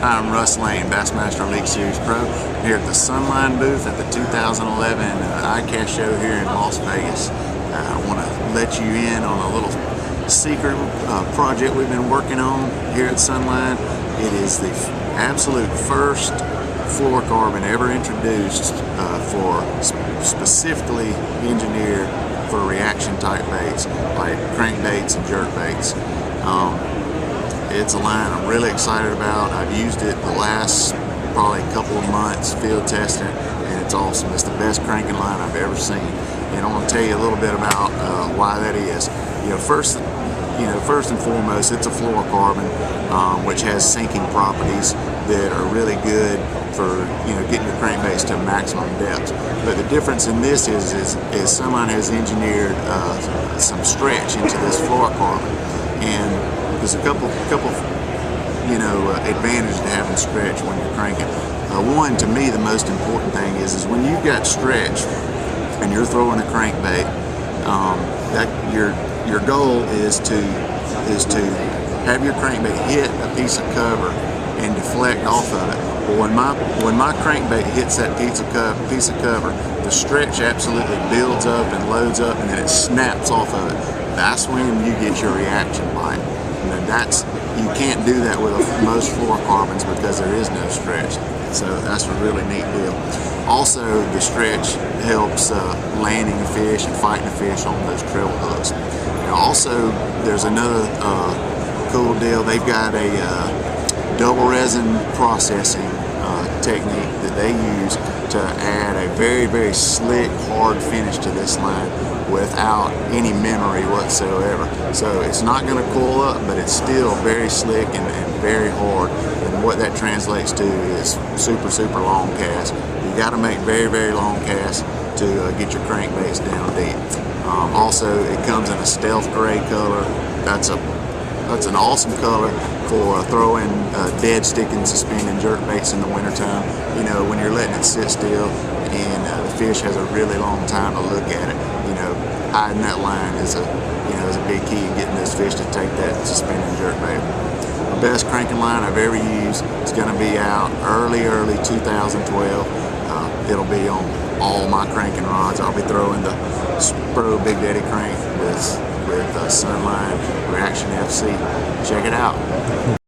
Hi, I'm Russ Lane, Bassmaster Elite Series Pro, here at the Sunline booth at the 2011 ICAST show here in Las Vegas. I want to let you in on a little secret project we've been working on here at Sunline. It is the absolute first fluorocarbon ever introduced for specifically engineered for reaction type baits like crankbaits and jerkbaits. It's a line I'm really excited about. I've used it the last probably couple of months field testing, and it's awesome. It's the best cranking line I've ever seen. And I want to tell you a little bit about why that is. First and foremost, it's a fluorocarbon which has sinking properties that are really good for getting your crankbaits to maximum depth. But the difference in this is Sunline has engineered some stretch into this fluorocarbon, and there's a couple advantages to having stretch when you're cranking. One, to me, the most important thing is when you've got stretch and you're throwing a crankbait, that your goal is to have your crankbait hit a piece of cover and deflect off of it. But when my crankbait hits that piece of cover, the stretch absolutely builds up and loads up, and then it snaps off of it. That's when you get your reaction bite. You can't do that with most fluorocarbons because there is no stretch. So that's a really neat deal. Also, the stretch helps landing a fish and fighting a fish on those treble hooks. Also, there's another cool deal. They've got a double resin processing technique that they use to add a very, very slick, hard finish to this line without any memory whatsoever. So it's not going to coil up, but it's still very slick and very hard. And what that translates to is super, super long casts. You got to make very, very long casts to get your crankbaits down deep. Also, it comes in a stealth gray color. That's an awesome color for throwing dead sticking suspending jerkbaits in the wintertime. When you're letting it sit still and the fish has a really long time to look at it. Hiding that line is a big key in getting those fish to take that suspending jerkbait. The best cranking line I've ever used is going to be out early 2012. It'll be on all my cranking rods. I'll be throwing the Pro Big Daddy crank with Sunline Reaction FC. Check it out.